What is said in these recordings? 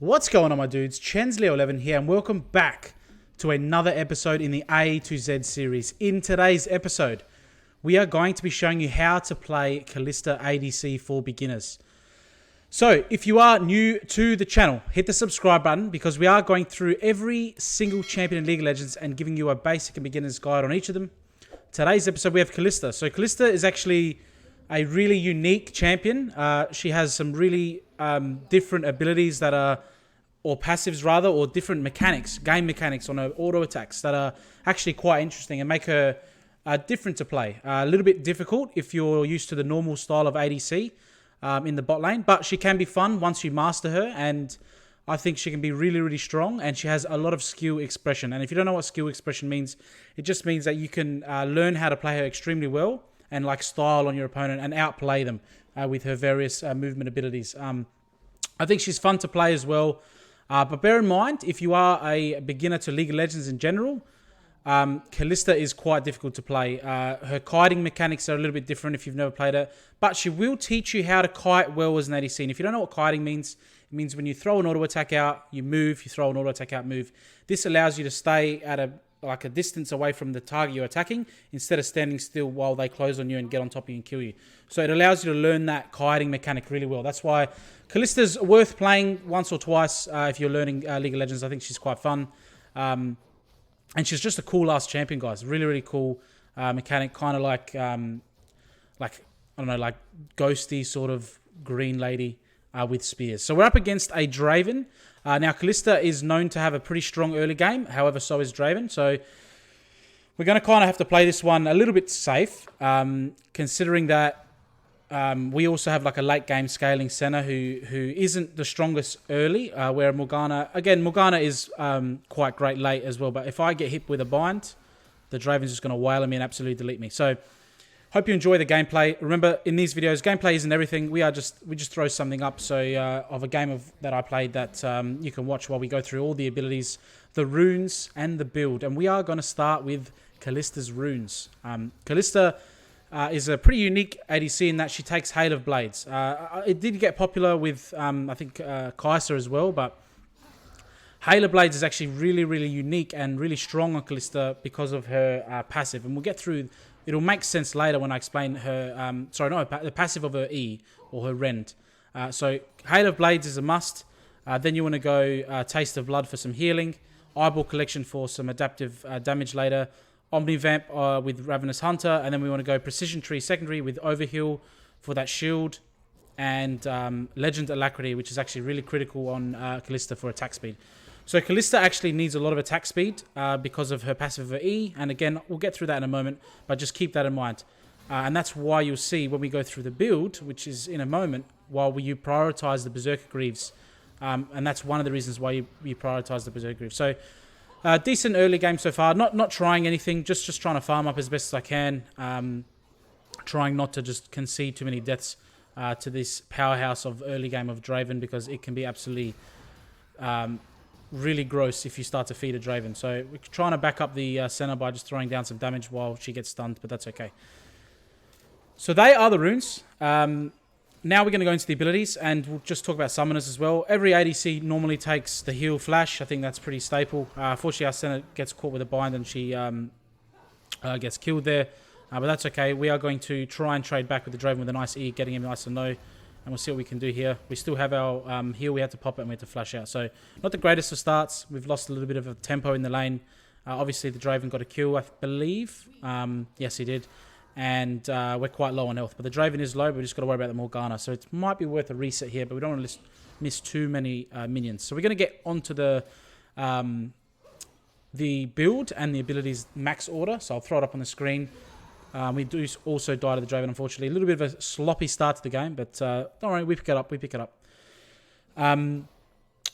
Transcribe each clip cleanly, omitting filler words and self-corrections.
What's going on, my dudes? Chensley11 here, and welcome back to another episode in the A to Z series. In today's episode, we are going to be showing you how to play Kalista ADC for beginners. So, if you are new to the channel, hit the subscribe button because we are going through every single champion in League of Legends and giving you a basic and beginner's guide on each of them. Today's episode, we have Kalista. So, Kalista is actually a really unique champion. She has some really different abilities that are, or passives rather, or different mechanics, game mechanics on her auto attacks that are actually quite interesting and make her different to play. A little bit difficult if you're used to the normal style of ADC in the bot lane, but she can be fun once you master her, and I think she can be really, really strong, and she has a lot of skill expression. And if you don't know what skill expression means, it just means that you can learn how to play her extremely well and like style on your opponent and outplay them with her various movement abilities. I think she's fun to play as well. But bear in mind, if you are a beginner to League of Legends in general, Kalista is quite difficult to play. Her kiting mechanics are a little bit different if you've never played her, but she will teach you how to kite well as an ADC. And if you don't know what kiting means, it means when you throw an auto attack out, you move, you throw an auto attack out, move. This allows you to stay at a distance away from the target you're attacking instead of standing still while they close on you and get on top of you and kill you. So it allows you to learn that kiting mechanic really well. That's why Kalista's worth playing once or twice if you're learning League of Legends. I think she's quite fun. And she's just a cool ass champion, guys. Really, really cool mechanic. Kind of like I don't know, like ghosty sort of green lady with spears. So we're up against a Draven. Now, Kalista is known to have a pretty strong early game. However, so is Draven. So we're going to kind of have to play this one a little bit safe, considering that we also have like a late game scaling center who isn't the strongest early, where Morgana is quite great late as well. But if I get hit with a bind, the Draven's just going to wail at me and absolutely delete me. So hope you enjoy the gameplay. Remember, in these videos, gameplay isn't everything. We just throw something up of a game that I played that you can watch while we go through all the abilities, the runes, and the build. And we are going to start with Kalista's runes. Kalista is a pretty unique ADC in that she takes Hail of Blades. It did get popular with, I think, Kai'Sa as well, but Hail of Blades is actually really, really unique and really strong on Kalista because of her passive. And we'll get through. It'll make sense later when I explain her, the passive of her E or her Rend. So Hail of Blades is a must. Then you want to go Taste of Blood for some healing. Eyeball Collection for some adaptive damage later. Omnivamp with Ravenous Hunter. And then we want to go Precision Tree secondary with Overheal for that shield. And Legend Alacrity, which is actually really critical on Kalista for attack speed. So Kalista actually needs a lot of attack speed because of her passive of her E. And again, we'll get through that in a moment, but just keep that in mind. And that's why you'll see when we go through the build, which is in a moment, while you prioritize the Berserker Greaves. And that's one of the reasons why you prioritize the Berserker Greaves. So decent early game so far. Not trying anything, just trying to farm up as best as I can. Trying not to just concede too many deaths to this powerhouse of early game of Draven, because it can be absolutely really gross if you start to feed a Draven. So we're trying to back up the center by just throwing down some damage while she gets stunned, but that's okay. So they are the runes. Now we're going to go into the abilities, and we'll just talk about summoners as well. Every ADC normally takes the heal flash. I think that's pretty staple. Fortunately, our center gets caught with a bind and she gets killed there. But that's okay. We are going to try and trade back with the Draven with a nice E, getting him nice and low. And we'll see what we can do here. We still have our heal. We had to pop it and we had to flash out. So not the greatest of starts. We've lost a little bit of a tempo in the lane. Obviously, the Draven got a kill, I believe. Yes, he did. And we're quite low on health. But the Draven is low, but we just got to worry about the Morgana. So it might be worth a reset here, but we don't want to miss too many minions. So we're going to get onto the build and the abilities max order. So I'll throw it up on the screen. We do also die to the Draven, unfortunately. A little bit of a sloppy start to the game, but don't worry, we pick it up.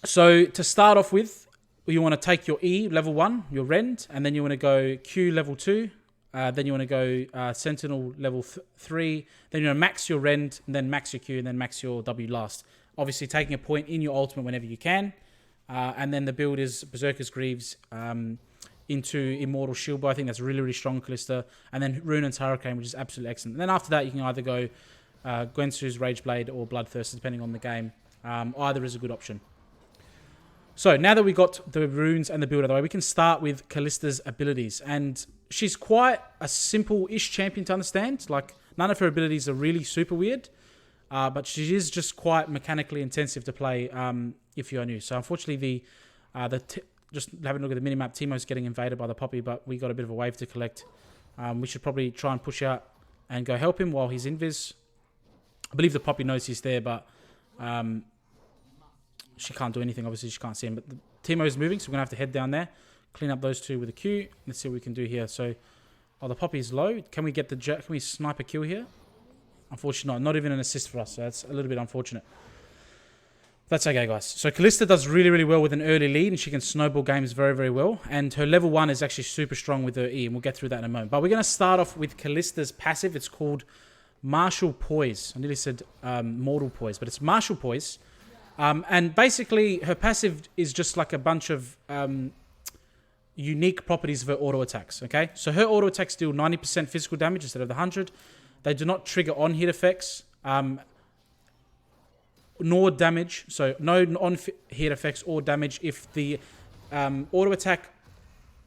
So to start off with, you want to take your E, level 1, your Rend, and then you want to go Q, level 2. Then you want to go Sentinel, level 3. Then you want to max your Rend, and then max your Q, and then max your W last. Obviously, taking a point in your ultimate whenever you can. And then the build is Berserker's Greaves, into Immortal Shield Bow. I think that's really, really strong, Kalista. And then Runan's Hurricane, which is absolutely excellent. And then after that, you can either go Gwensu's Rage Blade or Bloodthirster, depending on the game. Either is a good option. So now that we got the runes and the build out of the way, we can start with Kalista's abilities. And she's quite a simple-ish champion to understand. Like, none of her abilities are really super weird. But she is just quite mechanically intensive to play if you're new. So unfortunately, just having a look at the minimap, Teemo's getting invaded by the Poppy, but we got a bit of a wave to collect. We should probably try and push out and go help him while he's invis. I believe the Poppy knows he's there, but she can't do anything. Obviously, she can't see him. But Teemo's moving, so we're going to have to head down there, clean up those two with a Q. Let's see what we can do here. So, the Poppy's low. Can we get can we snipe a kill here? Unfortunately, not even an assist for us. So that's a little bit unfortunate. That's okay, guys. So Kalista does really, really well with an early lead, and she can snowball games very, very well. And her level 1 is actually super strong with her E, and we'll get through that in a moment. But we're going to start off with Kalista's passive. It's called Martial Poise. I nearly said Mortal Poise, but it's Martial Poise. And basically, her passive is just like a bunch of unique properties of her auto attacks. Okay, so her auto attacks deal 90% physical damage instead of the 100. They do not trigger on-hit effects, nor damage. So no on-hit effects or damage if the auto attack,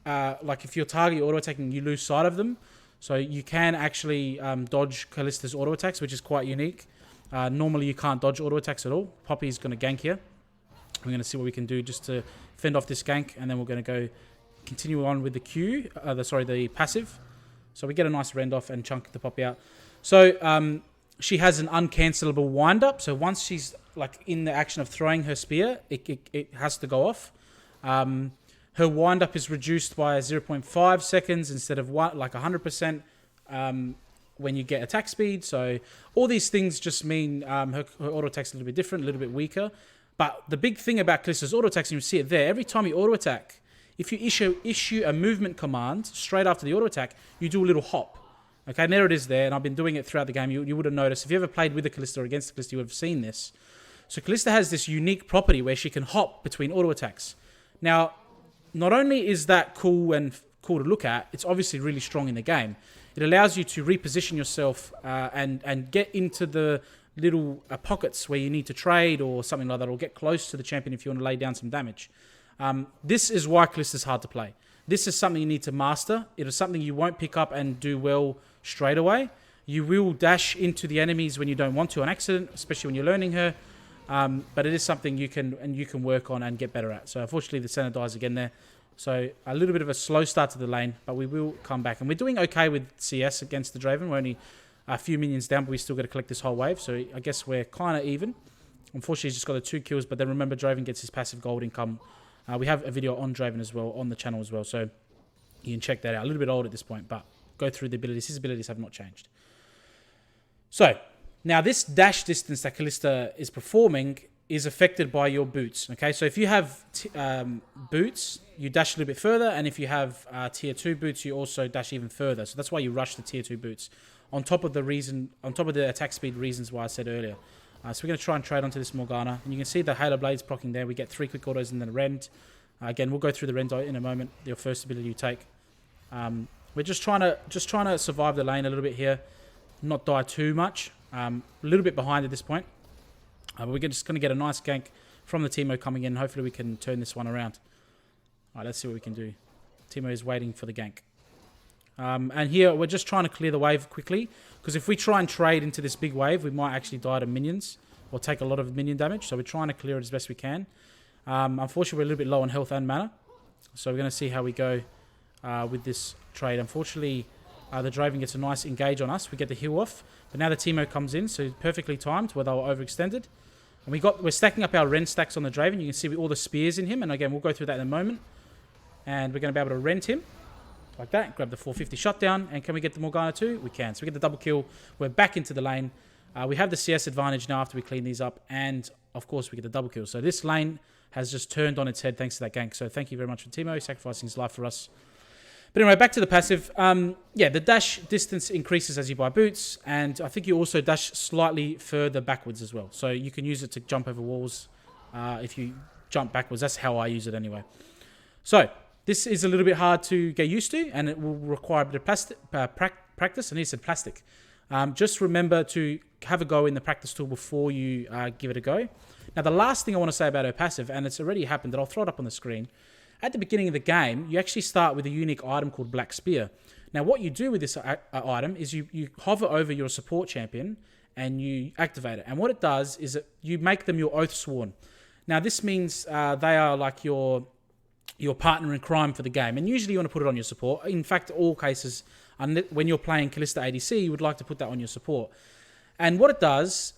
like if you're target auto attacking, you lose sight of them. So you can actually dodge Kalista's auto attacks, which is quite unique. Normally you can't dodge auto attacks at all. Poppy's going to gank here. We're going to see what we can do just to fend off this gank, and then we're going to go continue on with the Q, the passive. So we get a nice rend off and chunk the Poppy out. So she has an uncancelable wind up. So once she's like in the action of throwing her spear, it has to go off. Her wind up is reduced by 0.5 seconds instead of 100% when you get attack speed. So all these things just mean her auto attack's a little bit different, a little bit weaker. But the big thing about Kalista's auto attacks, and you see it there, every time you auto attack, if you issue a movement command straight after the auto attack, you do a little hop. Okay, and there it is there, and I've been doing it throughout the game. You would have noticed. If you ever played with a Kalista or against the Kalista, you would have seen this. So Kalista has this unique property where she can hop between auto attacks. Now, not only is that cool to look at, it's obviously really strong in the game. It allows you to reposition yourself and get into the little pockets where you need to trade or something like that, or get close to the champion if you want to lay down some damage. This is why Kalista is hard to play. This is something you need to master. It is something you won't pick up and do well straight away. You will dash into the enemies when you don't want to on accident, especially when you're learning her. But it is something you can work on and get better at. So unfortunately, the center dies again there. So a little bit of a slow start to the lane, but we will come back. And we're doing okay with CS against the Draven. We're only a few minions down, but we still got to collect this whole wave. So I guess we're kind of even. Unfortunately, he's just got the 2 kills, but then remember, Draven gets his passive gold income. We have a video on Draven as well, on the channel as well. So you can check that out. A little bit old at this point, but go through the abilities. His abilities have not changed. So now this dash distance that Kalista is performing is affected by your boots. Okay, so if you have boots, you dash a little bit further, and if you have tier 2 boots, you also dash even further. So that's why you rush the tier 2 boots. On top of the attack speed reasons why I said earlier. So we're going to try and trade onto this Morgana, and you can see the Halo Blades proccing there. We get 3 quick autos and then a Rend. Again, we'll go through the Rend in a moment. Your first ability you take. We're just trying to survive the lane a little bit here, not die too much. A little bit behind at this point. But we're just going to get a nice gank from the Teemo coming in. Hopefully we can turn this one around. All right, let's see what we can do. Teemo is waiting for the gank. And here we're just trying to clear the wave quickly, because if we try and trade into this big wave, we might actually die to minions or take a lot of minion damage. So we're trying to clear it as best we can. Unfortunately, we're a little bit low on health and mana. So we're going to see how we go with this trade. Unfortunately, the Draven gets a nice engage on us. We get the heal off. But now the Teemo comes in, so perfectly timed where they were overextended. And we're stacking up our Rend stacks on the Draven. You can see all the spears in him. And again, we'll go through that in a moment. And we're going to be able to rend him. Like that. Grab the 450 shutdown. And can we get the Morgana too? We can. So we get the double kill. We're back into the lane. We have the CS advantage now after we clean these up. And, of course, we get the double kill. So this lane has just turned on its head thanks to that gank. So thank you very much for Teemo, sacrificing his life for us. But anyway, back to the passive. Yeah, the dash distance increases as you buy boots. And I think you also dash slightly further backwards as well. So you can use it to jump over walls if you jump backwards. That's how I use it anyway. So this is a little bit hard to get used to, and it will require a bit of practice. I need to say plastic. Just remember to have a go in the practice tool before you give it a go. Now, the last thing I want to say about her passive, and it's already happened, that I'll throw it up on the screen. At the beginning of the game, you actually start with a unique item called Black Spear. Now, what you do with this item is you hover over your support champion and you activate it. And what it does is that you make them your Oath Sworn. Now, this means they are like your partner in crime for the game. And usually you want to put it on your support. In fact, all cases, when you're playing Kalista ADC, you would like to put that on your support. And what it does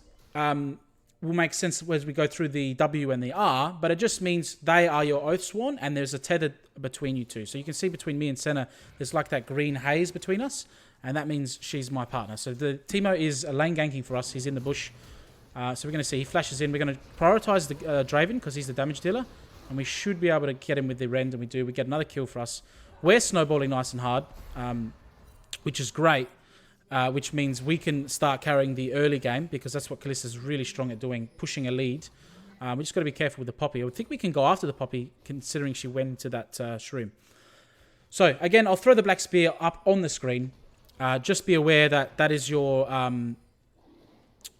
will make sense as we go through the W and the R, but it just means they are your Oath Sworn, and there's a tether between you two. So you can see between me and Senna, there's like that green haze between us, and that means she's my partner. So the Teemo is lane ganking for us. He's in the bush. So we're going to see, he flashes in. We're going to prioritize the Draven because he's the damage dealer, and we should be able to get him with the Rend, and we do. We get another kill for us. We're snowballing nice and hard, which is great. Which means we can start carrying the early game because that's what Kalista's really strong at doing, pushing a lead. We just got to be careful with the Poppy. I would think we can go after the Poppy considering she went into that shroom. So again, I'll throw the Black Spear up on the screen. Just be aware that that is your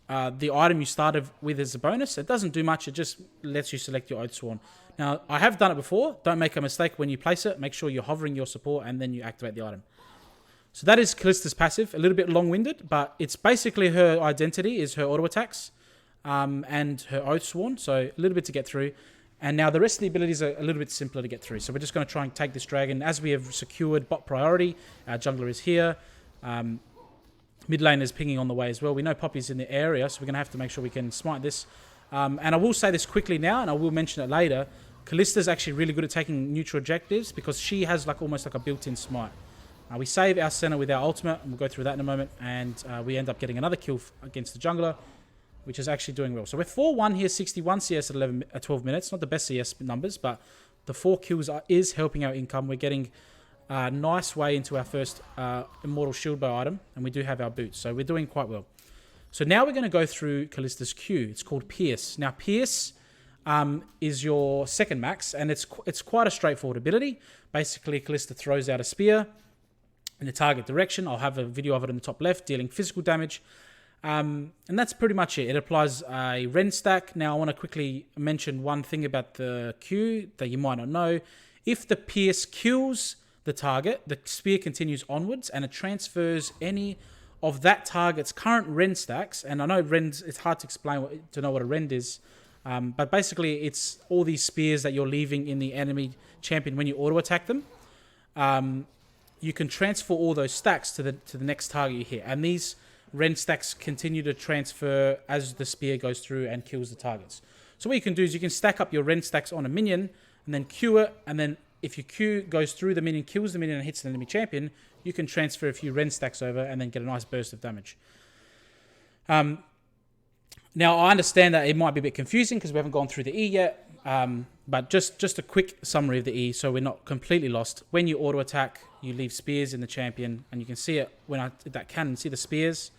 the item you started with as a bonus. It doesn't do much. It just lets you select your Oath Sworn. Now, I have done it before. Don't make a mistake when you place it. Make sure you're hovering your support and then you activate the item. So that is Kalista's passive, a little bit long-winded, but it's basically her identity is her auto attacks and her Oath Sworn, so a little bit to get through. And now the rest of the abilities are a little bit simpler to get through. So we're just going to try and take this dragon. As we have secured bot priority, our jungler is here. Mid lane is pinging on the way as well. We know Poppy's in the area, so we're going to have to make sure we can smite this. And I will say this quickly now, and I will mention it later. Kalista's actually really good at taking neutral objectives because she has like almost like a built-in smite. We save our center with our ultimate, and we'll go through that in a moment, and we end up getting another kill against the jungler, which is actually doing well. So we're 4-1 here, 61 CS at 12 minutes. Not the best CS numbers, but the 4 kills is helping our income. We're getting a nice way into our first Immortal Shield Bow item, and we do have our boots, so we're doing quite well. So now we're going to go through Kalista's Q. It's called Pierce. Now, Pierce is your second max, and it's quite a straightforward ability. Basically, Kalista throws out a spear in the target direction. I'll have a video of it in the top left, dealing physical damage. And that's pretty much it. It applies a Rend stack. Now, I want to quickly mention one thing about the Q that you might not know. If the Pierce kills the target, the spear continues onwards, and it transfers any of that target's current Rend stacks. And I know Rend, it's hard to explain to know what a Rend is. But basically, it's all these spears that you're leaving in the enemy champion when you auto-attack them. You can transfer all those stacks to the next target you hit. And these Rend stacks continue to transfer as the spear goes through and kills the targets. So what you can do is you can stack up your Rend stacks on a minion and then Q it. And then if your Q goes through the minion, kills the minion and hits the enemy champion, you can transfer a few Rend stacks over and then get a nice burst of damage. Now, I understand that it might be a bit confusing because we haven't gone through the E yet. But just a quick summary of the E so we're not completely lost. When you auto-attack, you leave spears in the champion, and you can see it when I did that cannon, see the spears,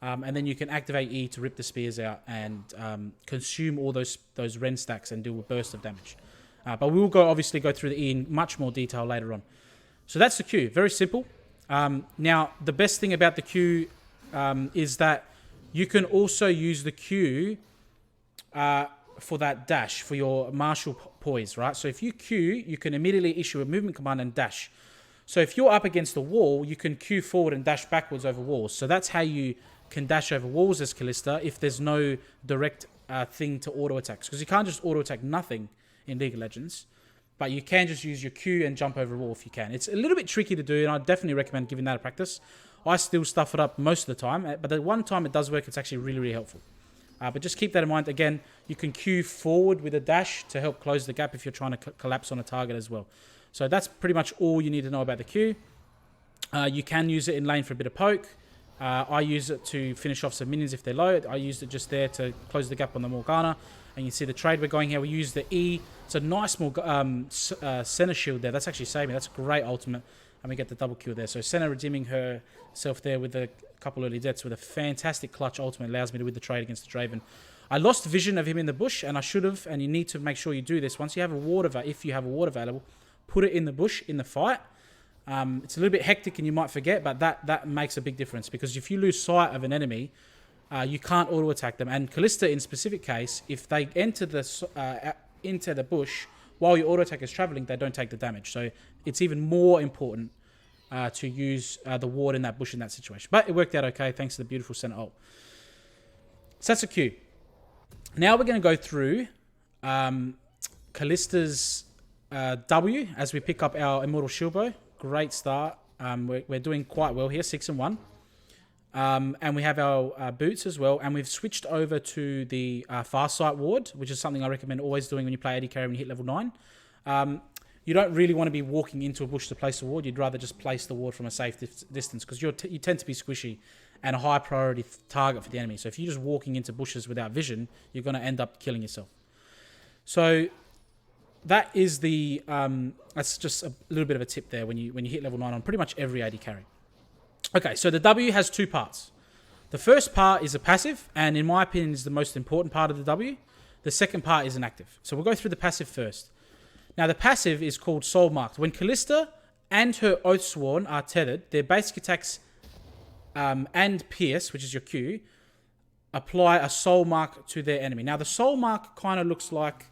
and then you can activate E to rip the spears out and consume all those Rend stacks and do a burst of damage. But we will obviously go through the E in much more detail later on. So that's the Q, very simple. Now, the best thing about the Q is that you can also use the Q for that dash, for your martial poise, right? So if you Q, you can immediately issue a movement command and dash. So if you're up against the wall, you can Q forward and dash backwards over walls. So that's how you can dash over walls as Kalista if there's no direct thing to auto-attacks. Because you can't just auto-attack nothing in League of Legends. But you can just use your Q and jump over a wall if you can. It's a little bit tricky to do, and I definitely recommend giving that a practice. I still stuff it up most of the time, but the one time it does work, it's actually really, really helpful. But just keep that in mind. Again, you can Q forward with a dash to help close the gap if you're trying to collapse on a target as well. So that's pretty much all you need to know about the Q. You can use it in lane for a bit of poke. I use it to finish off some minions if they're low. I used it just there to close the gap on the Morgana. And you see the trade we're going here. We use the E. It's a nice center shield there. That's actually saving. That's a great ultimate. And we get the double kill there. So Senna redeeming herself there with a couple early deaths with a fantastic clutch ultimate. Allows me to win the trade against the Draven. I lost vision of him in the bush, and I should have. And you need to make sure you do this. Once you have a ward, if you have a ward available, put it in the bush in the fight. It's a little bit hectic and you might forget, but that makes a big difference. Because if you lose sight of an enemy, you can't auto attack them. And Kalista, in specific case, if they enter the bush while your auto attack is traveling, they don't take the damage. So it's even more important to use the ward in that bush in that situation. But it worked out okay thanks to the beautiful center ult. So that's a Q. Now we're going to go through Kalista's W as we pick up our Immortal Shield Bow. Great start. We're doing quite well here, 6 and 1. And we have our boots as well. And we've switched over to the Farsight ward, which is something I recommend always doing when you play AD carry when you hit level 9. You don't really want to be walking into a bush to place a ward. You'd rather just place the ward from a safe distance because you tend to be squishy and a high priority target for the enemy. So if you're just walking into bushes without vision, you're going to end up killing yourself. So that is that's just a little bit of a tip there when you hit level 9 on pretty much every AD carry. Okay, so the W has 2 parts. The first part is a passive, and in my opinion is the most important part of the W. The second part is an active. So we'll go through the passive first. Now the passive is called Soul Marked. When Kalista and her Oathsworn are tethered, their basic attacks and Pierce, which is your Q, apply a Soul Mark to their enemy. Now the Soul Mark kind of looks like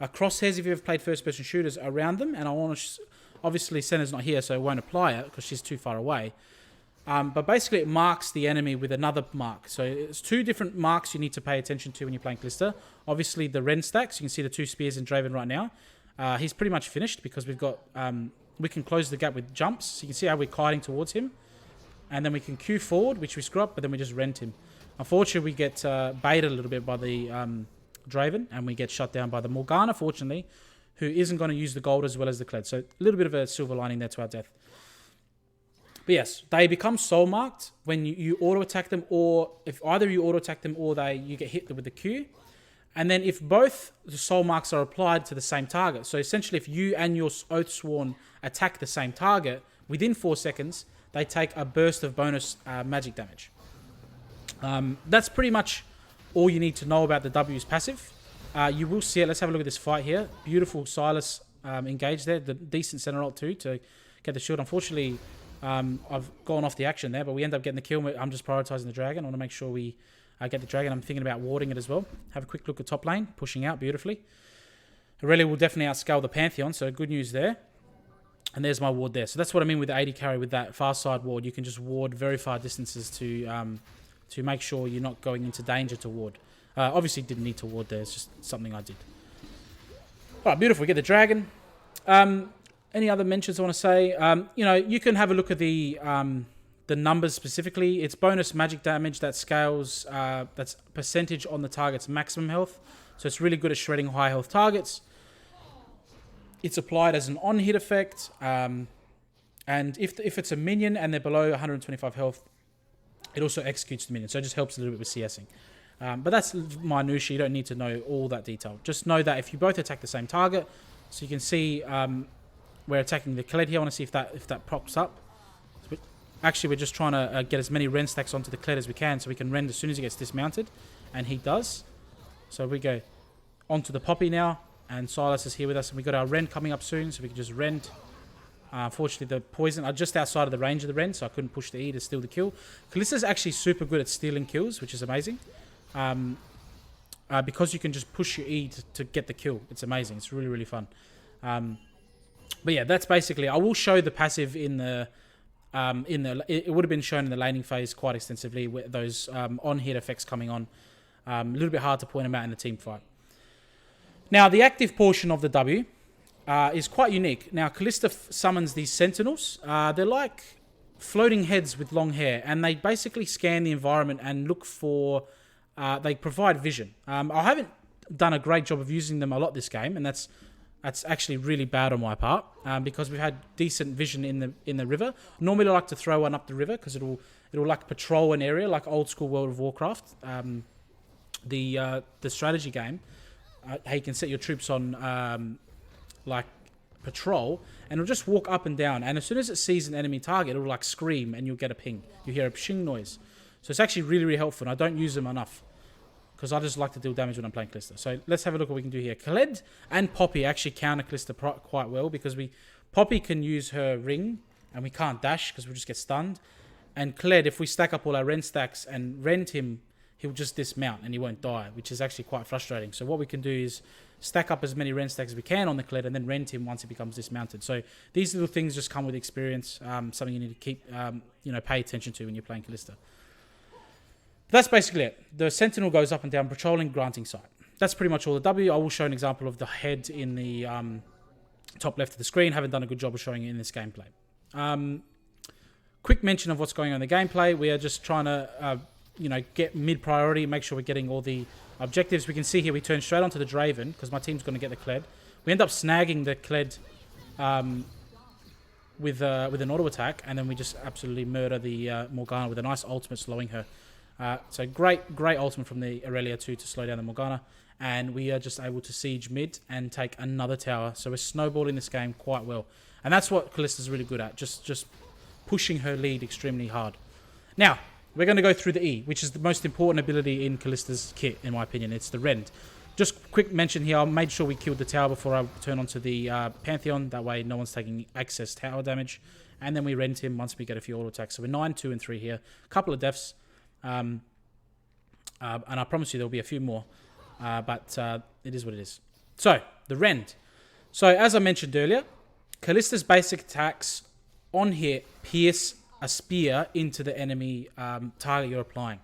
crosshairs if you've ever played first-person shooters around them. And I want to... obviously, Senna's not here, so I won't apply it because she's too far away. But basically, it marks the enemy with another mark. So it's 2 different marks you need to pay attention to when you're playing Kalista. Obviously, the Rend stacks. You can see the 2 spears in Draven right now. He's pretty much finished because we've got... we can close the gap with jumps. So you can see how we're kiting towards him. And then we can Q forward, which we screw up, but then we just Rend him. Unfortunately, we get baited a little bit by the Draven, and we get shut down by the Morgana, fortunately, who isn't going to use the gold as well as the Kled. So a little bit of a silver lining there to our death. But yes, they become soul marked when you auto attack them, or if either you auto attack them or you get hit with the Q. And then if both the soul marks are applied to the same target, so essentially if you and your Oathsworn attack the same target, within 4 seconds, they take a burst of bonus magic damage. That's pretty much all you need to know about the W's passive. You will see it. Let's have a look at this fight here. Beautiful Silas engaged there. The decent center ult too to get the shield. Unfortunately, I've gone off the action there, but we end up getting the kill. I'm just prioritizing the dragon. I want to make sure we get the dragon. I'm thinking about warding it as well. Have a quick look at top lane. Pushing out beautifully. Aurelia will definitely outscale the Pantheon, so good news there. And there's my ward there. So that's what I mean with the AD carry with that far side ward. You can just ward very far distances to make sure you're not going into danger to ward. Obviously didn't need to ward there. It's just something I did. All right, beautiful. We get the dragon. Any other mentions I want to say? You can have a look at the numbers specifically. It's bonus magic damage that scales. That's percentage on the target's maximum health. So it's really good at shredding high health targets. It's applied as an on-hit effect. And if it's a minion and they're below 125 health, it also executes the minion. So it just helps a little bit with CSing. But that's minutiae. You don't need to know all that detail. Just know that if you both attack the same target, so you can see we're attacking the Kled here. I want to see if that pops up. So actually, we're just trying to get as many Rend stacks onto the Kled as we can, so we can Rend as soon as he gets dismounted, and he does. So we go onto the Poppy now, and Silas is here with us, and we got our Rend coming up soon, so we can just Rend. Unfortunately, the poison are just outside of the range of the Rend, so I couldn't push the E to steal the kill. Kalista's actually super good at stealing kills, which is amazing. Because you can just push your E to get the kill. It's amazing. It's really, really fun. But yeah, that's basically... I will show the passive in the... it would have been shown in the laning phase quite extensively with those on-hit effects coming on. A little bit hard to point them out in a team fight. Now, the active portion of the W is quite unique. Now, Kalista summons these Sentinels. They're like floating heads with long hair, and they basically scan the environment and look for... they provide vision. I haven't done a great job of using them a lot this game, and that's actually really bad on my part because we've had decent vision in the river. Normally, I like to throw one up the river because it'll like patrol an area like old school World of Warcraft, the strategy game. How you can set your troops on like patrol, and it'll just walk up and down. And as soon as it sees an enemy target, it'll like scream, and you'll get a ping. You hear a ping noise. So it's actually really, really helpful, and I don't use them enough because I just like to deal damage when I'm playing Kalista. So let's have a look at what we can do here. Kled and Poppy actually counter Kalista quite well because Poppy can use her ring, and we can't dash because we'll just get stunned. And Kled, if we stack up all our Rend stacks and Rend him he'll just dismount and he won't die, which is actually quite frustrating. So what we can do is stack up as many Rend stacks as we can on the Kled and then Rend him once he becomes dismounted. So these little things just come with experience, something you need to keep, pay attention to when you're playing Kalista. That's basically it. The Sentinel goes up and down, patrolling, granting sight. That's pretty much all the W. I will show an example of the head in the top left of the screen. Haven't done a good job of showing it in this gameplay. Quick mention of what's going on in the gameplay. We are just trying to, get mid-priority, make sure we're getting all the objectives. We can see here we turn straight onto the Draven because my team's going to get the Kled. We end up snagging the Kled with an auto attack, and then we just absolutely murder the Morgana with a nice ultimate slowing her. So great ultimate from the Aurelia too to slow down the Morgana, and we are just able to siege mid and take another tower. So we're snowballing this game quite well, and that's what Kalista's really good at, just pushing her lead extremely hard. Now we're going to go through the E, which is the most important ability in Kalista's kit, in my opinion. It's the Rend. Just quick mention here, I made sure we killed the tower before I turn onto the Pantheon. That way no one's taking excess tower damage. And then we Rend him once we get a few auto attacks. So we're 9, 2, and 3 here. A couple of deaths. And I promise you there'll be a few more. But it is what it is. So, the Rend. So, as I mentioned earlier, Kalista's basic attacks on here pierce a spear into the enemy target you're applying.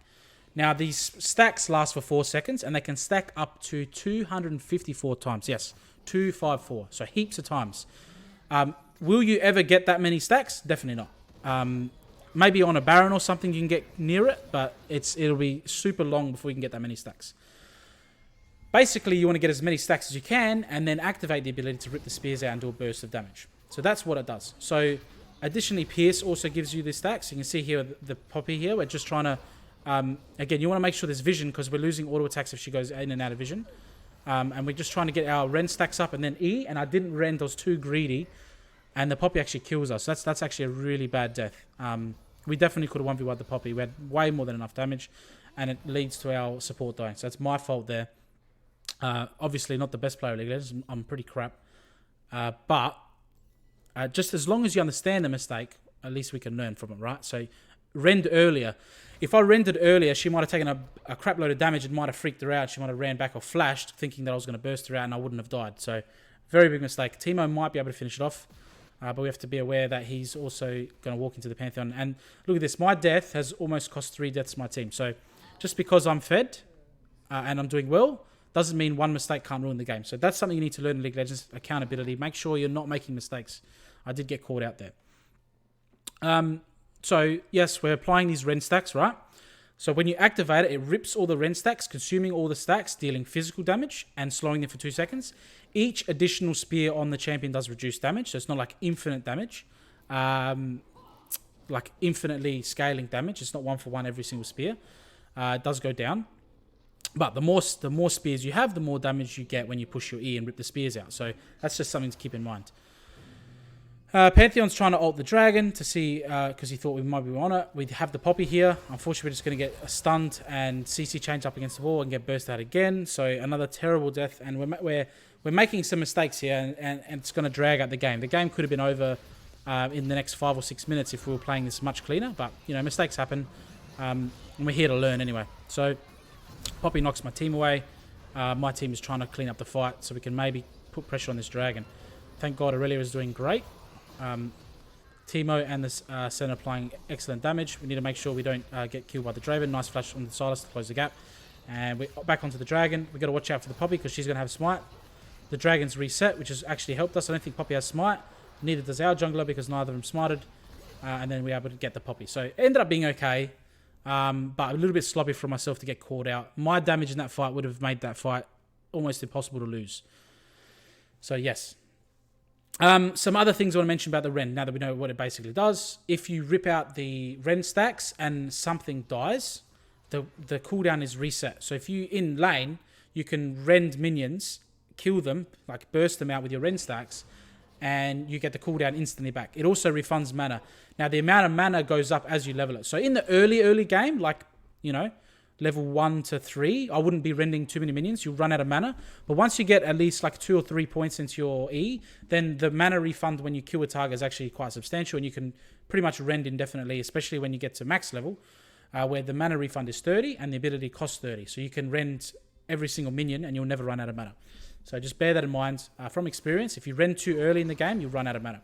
Now, these stacks last for 4 seconds, and they can stack up to 254 times. Yes, 254. So, heaps of times. Will you ever get that many stacks? Definitely not. Maybe on a Baron or something you can get near it, but it'll be super long before you can get that many stacks. Basically, you want to get as many stacks as you can, and then activate the ability to rip the spears out and do a burst of damage. So that's what it does. So, additionally, Pierce also gives you the stacks. You can see here the Poppy here. We're just trying to... again, you want to make sure there's vision because we're losing auto attacks if she goes in and out of vision. And we're just trying to get our Rend stacks up and then E. And I didn't Rend. I was too greedy. And the Poppy actually kills us. That's actually a really bad death. We definitely could have 1v1'd the Poppy. We had way more than enough damage. And it leads to our support dying. So that's my fault there. Obviously, not the best player of League of Legends. I'm pretty crap. But just as long as you understand the mistake, at least we can learn from it, right? So, Rend earlier. If I rendered earlier, she might have taken a crap load of damage. It might have freaked her out. She might have ran back or flashed, thinking that I was going to burst her out and I wouldn't have died. So, very big mistake. Teemo might be able to finish it off. But we have to be aware that he's also going to walk into the Pantheon. And look at this. My death has almost cost 3 deaths to my team. So, just because I'm fed and I'm doing well, doesn't mean one mistake can't ruin the game. So, that's something you need to learn in League of Legends. Accountability. Make sure you're not making mistakes. I did get caught out there. So, yes, we're applying these Rend stacks, right? So, when you activate it, it rips all the Rend stacks, consuming all the stacks, dealing physical damage, and slowing them for 2 seconds. Each additional spear on the champion does reduce damage, so it's not like infinite damage. Like infinitely scaling damage. It's not 1-for-1 every single spear. It does go down. But the more spears you have, the more damage you get when you push your E and rip the spears out. So, that's just something to keep in mind. Pantheon's trying to ult the dragon to see, because he thought we might be on it. We have the Poppy here. Unfortunately, we're just going to get stunned and CC change up against the wall and get burst out again. So another terrible death, and we're making some mistakes here, and it's going to drag out the game. The game could have been over in the next 5 or 6 minutes if we were playing this much cleaner, but mistakes happen, and we're here to learn anyway. So Poppy knocks my team away. My team is trying to clean up the fight so we can maybe put pressure on this dragon. Thank God Aurelia is doing great. Teemo and the Sentinel applying excellent damage. We need to make sure we don't get killed by the Draven. Nice flash on the Silas to close the gap. And we're back onto the dragon. We've got to watch out for the Poppy because she's going to have smite. The dragon's reset, which has actually helped us. I don't think Poppy has smite. Neither does our jungler because neither of them smited. And then we're able to get the Poppy. So it ended up being okay. But a little bit sloppy for myself to get caught out. My damage in that fight would have made that fight almost impossible to lose. So yes. Some other things I want to mention about the Rend, now that we know what it basically does. If you rip out the Rend stacks and something dies, the cooldown is reset. So if you in lane, you can Rend minions, kill them, like burst them out with your Rend stacks, and you get the cooldown instantly back. It also refunds mana. Now, the amount of mana goes up as you level it. So in the early game, like, level 1 to 3, I wouldn't be rending too many minions. You'll run out of mana. But once you get at least like 2 or 3 points into your E, then the mana refund when you kill a target is actually quite substantial, and you can pretty much rend indefinitely, especially when you get to max level. where the mana refund is 30 and the ability costs 30. So you can rend every single minion and you'll never run out of mana. So just bear that in mind from experience. If you rend too early in the game, you'll run out of mana.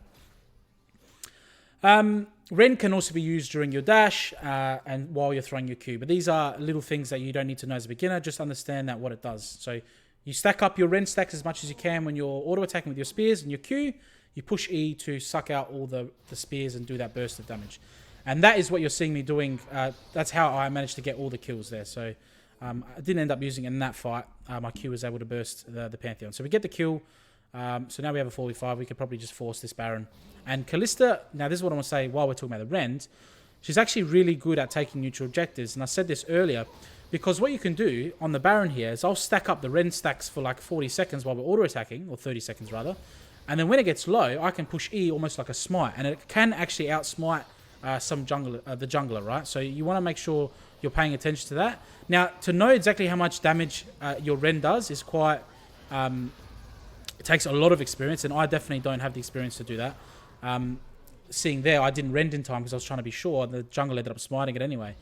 Rend can also be used during your dash and while you're throwing your Q. But these are little things that you don't need to know as a beginner. Just understand that what it does. So you stack up your Rend stacks as much as you can when you're auto-attacking with your spears and your Q. You push E to suck out all the spears and do that burst of damage. And that is what you're seeing me doing. That's how I managed to get all the kills there. So I didn't end up using it in that fight. My Q was able to burst the Pantheon. So we get the kill. So now we have a 45. We could probably just force this Baron. And Kalista, now this is what I want to say while we're talking about the Rend. She's actually really good at taking neutral objectives. And I said this earlier. Because what you can do on the Baron here is I'll stack up the Rend stacks for like 40 seconds while we're auto-attacking. Or 30 seconds rather. And then when it gets low, I can push E almost like a smite. And it can actually outsmite the jungler, right? So you want to make sure you're paying attention to that. Now, to know exactly how much damage your Rend does is quite... it takes a lot of experience, and I definitely don't have the experience to do that. Seeing there, I didn't Rend in time because I was trying to be sure, and the jungle ended up smiting it anyway.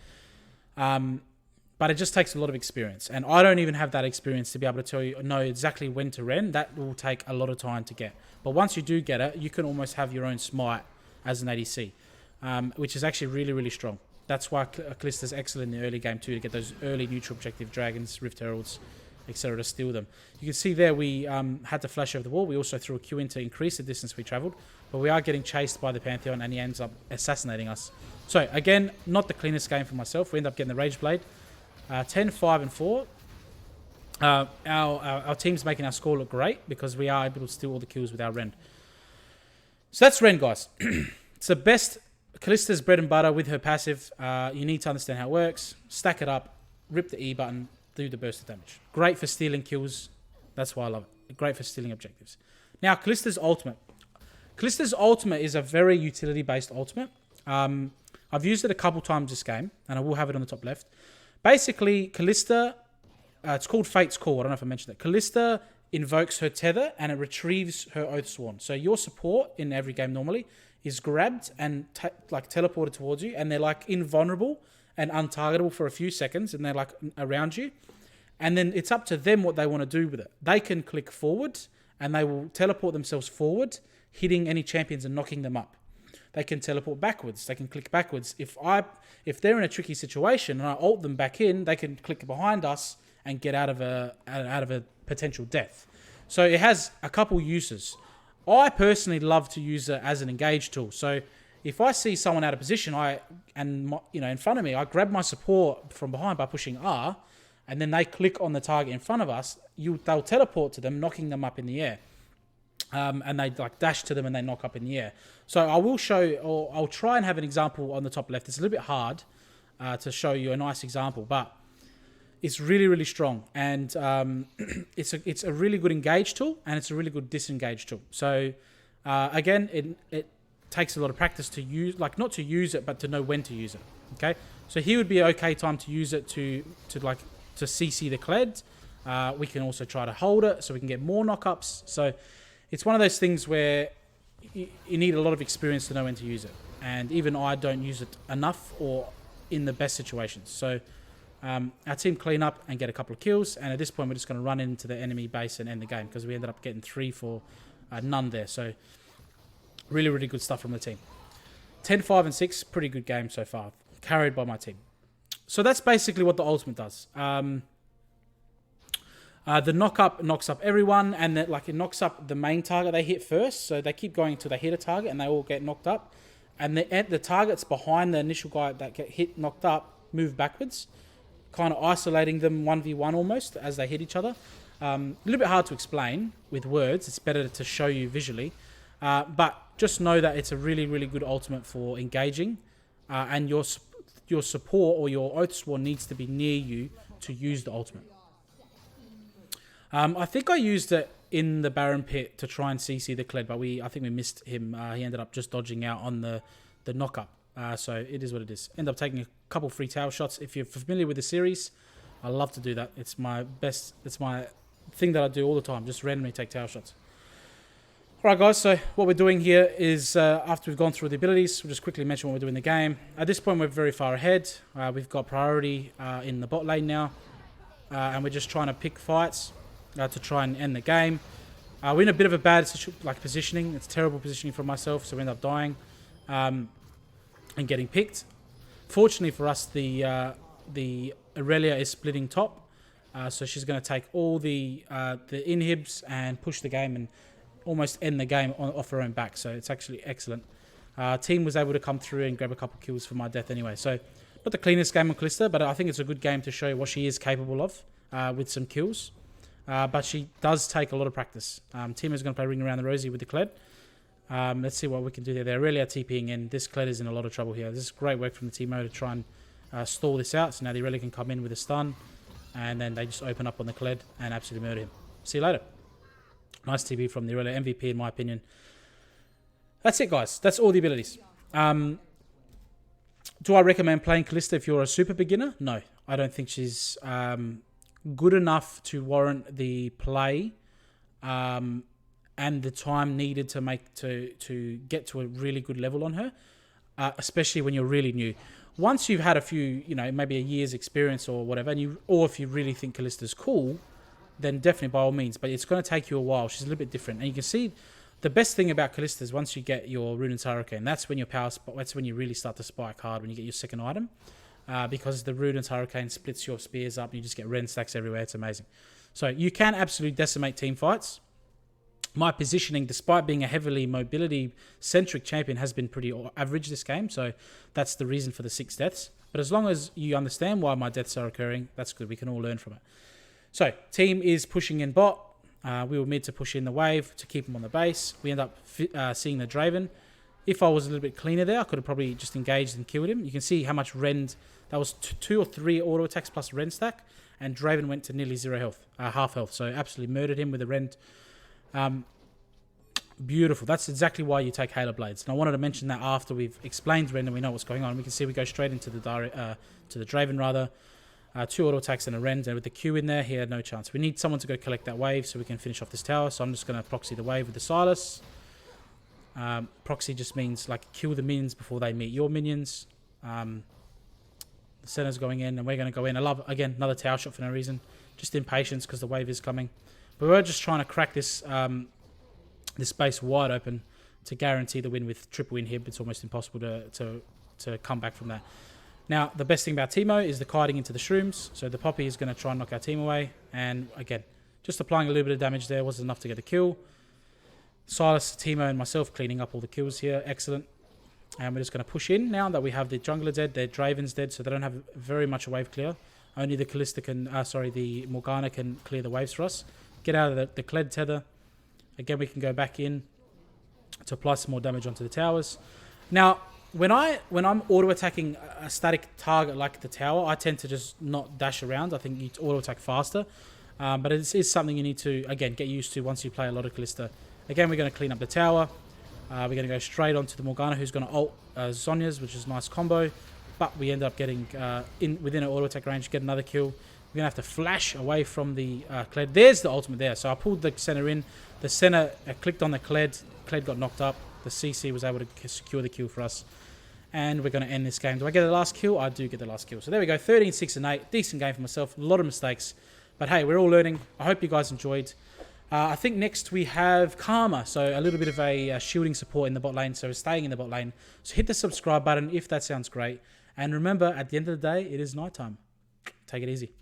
But it just takes a lot of experience, and I don't even have that experience to be able to know exactly when to Rend. That will take a lot of time to get. But once you do get it, you can almost have your own smite as an ADC, which is actually really, really strong. That's why Kalista's excellent in the early game too, to get those early neutral objective dragons, Rift Heralds, etc. to steal them. You can see there we had to flash over the wall. We also threw a Q in to increase the distance we travelled, but we are getting chased by the Pantheon and he ends up assassinating us. So again, not the cleanest game for myself. We end up getting the Rage Blade. 10, 5, and 4. Our team's making our score look great because we are able to steal all the kills with our Rend. So that's Rend, guys. It's the best Kalista's bread and butter with her passive. You need to understand how it works. Stack it up, rip the E button, do the burst of damage. Great for stealing kills. That's why I love it. Great for stealing objectives. Now, Kalista's ultimate. Kalista's ultimate is a very utility-based ultimate. I've used it a couple times this game, and I will have it on the top left. Basically, Kalista, it's called Fate's Call. I don't know if I mentioned that. Kalista invokes her tether and it retrieves her Oathsworn. So your support in every game normally is grabbed and teleported towards you, and they're like invulnerable and untargetable for a few seconds, and they're like around you. And then it's up to them what they want to do with it. They can click forward and they will teleport themselves forward, hitting any champions and knocking them up. They can teleport backwards. They can click backwards. If they're in a tricky situation and I ult them back in, they can click behind us and get out of a potential death. So it has a couple uses. I personally love to use it as an engage tool. So if I see someone out of position, in front of me, I grab my support from behind by pushing R, and then they click on the target in front of us. They'll teleport to them, knocking them up in the air. And they dash to them and they knock up in the air. So I will show, or I'll try and have an example on the top left. It's a little bit hard to show you a nice example, but it's really, really strong. And it's a really good engage tool, and it's a really good disengage tool. So again, it takes a lot of practice to use, not to use it, but to know when to use it. Okay, so here would be an okay time to use it to CC the Kled. We can also try to hold it so we can get more knockups. So it's one of those things where you need a lot of experience to know when to use it. And even I don't use it enough or in the best situations. So our team clean up and get a couple of kills. And at this point, we're just going to run into the enemy base and end the game because we ended up getting 3 for none there. So really, really good stuff from the team. 10, 5, and 6, pretty good game so far. Carried by my team. So that's basically what the ultimate does. The knock-up knocks up everyone, and it knocks up the main target they hit first. So they keep going until they hit a target, and they all get knocked up. And the targets behind the initial guy that get knocked up move backwards, kind of isolating them 1v1 almost as they hit each other. A little bit hard to explain with words. It's better to show you visually. But just know that it's a really, really good ultimate for engaging, and your support or your Oathsworn needs to be near you to use the ultimate. I think I used it in the Baron Pit to try and CC the Kled, but I think we missed him. He ended up just dodging out on the knock-up. So it is what it is. End up taking a couple free tower shots. If you're familiar with the series, I love to do that. It's my thing that I do all the time, just randomly take tower shots. Alright guys, so what we're doing here is, after we've gone through the abilities, we'll just quickly mention what we're doing in the game. At this point we're very far ahead. We've got priority in the bot lane now. And we're just trying to pick fights to try and end the game. We're in a bit of a bad positioning. It's terrible positioning for myself, so we end up dying and getting picked. Fortunately for us, the Aurelia is splitting top. So she's going to take all the inhibs and push the game and almost end the game off her own back. So it's actually excellent. Team was able to come through and grab a couple kills for my death anyway. So not the cleanest game on Kalista, but I think it's a good game to show you what she is capable of with some kills. But she does take a lot of practice. Team is going to play Ring Around the Rosie with the Kled. Let's see what we can do there. They're really TPing in. This Kled is in a lot of trouble here. This is great work from the Teemo to try and stall this out. So now they really can come in with a stun. And then they just open up on the Kled and absolutely murder him. See you later. Nice TP from the Aurelia, MVP in my opinion. That's it, guys. That's all the abilities. Do I recommend playing Kalista if you're a super beginner? No. I don't think she's good enough to warrant the play and the time needed to get to a really good level on her, especially when you're really new. Once you've had a few, maybe a year's experience or whatever, or if you really think Kalista's cool, then definitely by all means. But it's going to take you a while. She's a little bit different. And you can see the best thing about Kalista is once you get your Ruden's Hurricane, that's when your power spot, that's when you really start to spike hard, when you get your second item. Because the Ruden's Hurricane splits your spears up and you just get Rend stacks everywhere. It's amazing. So you can absolutely decimate team fights. My positioning, despite being a heavily mobility-centric champion, has been pretty average this game. So that's the reason for the 6 deaths. But as long as you understand why my deaths are occurring, that's good. We can all learn from it. So, team is pushing in bot. We were mid to push in the wave to keep him on the base. We end up seeing the Draven. If I was a little bit cleaner there, I could have probably just engaged and killed him. You can see how much Rend... That was 2 or 3 auto attacks plus Rend stack. And Draven went to nearly 0 health. Half health. So, absolutely murdered him with a Rend. Beautiful. That's exactly why you take Halo Blades. And I wanted to mention that after we've explained Rend and we know what's going on. We can see we go straight into the Draven rather. 2 auto attacks and a Rend, and with the Q in there, he had no chance. We need someone to go collect that wave so we can finish off this tower. So I'm just going to proxy the wave with the Silas. Proxy just means kill the minions before they meet your minions. The center's going in, and we're going to go in. I love, again, another tower shot for no reason. Just impatience because the wave is coming. But we're just trying to crack this this space wide open to guarantee the win with triple inhib. It's almost impossible to come back from that. Now, the best thing about Teemo is the kiting into the shrooms. So the Poppy is going to try and knock our team away. And again, just applying a little bit of damage there wasn't enough to get the kill. Silas, Teemo, and myself cleaning up all the kills here. Excellent. And we're just going to push in now that we have the jungler dead. Their Draven's dead, so they don't have very much a wave clear. Only the Kalista can, the Morgana can clear the waves for us. Get out of the Kled tether. Again, we can go back in to apply some more damage onto the towers. Now, when I'm auto-attacking a static target like the tower, I tend to just not dash around. I think you auto-attack faster. But it is something you need to, again, get used to once you play a lot of Kalista. Again, we're going to clean up the tower. We're going to go straight onto the Morgana, who's going to ult Zhonya's, which is a nice combo. But we end up getting within an auto-attack range, get another kill. We're going to have to flash away from the Kled. There's the ultimate there. So I pulled the center in. The center clicked on the Kled. Kled got knocked up. The CC was able to secure the kill for us. And we're going to end this game. Do I get the last kill? I do get the last kill. So there we go. 13, 6, and 8. Decent game for myself. A lot of mistakes. But hey, we're all learning. I hope you guys enjoyed. I think next we have Karma. So a little bit of a shielding support in the bot lane. So staying in the bot lane. So hit the subscribe button if that sounds great. And remember, at the end of the day, it is nighttime. Take it easy.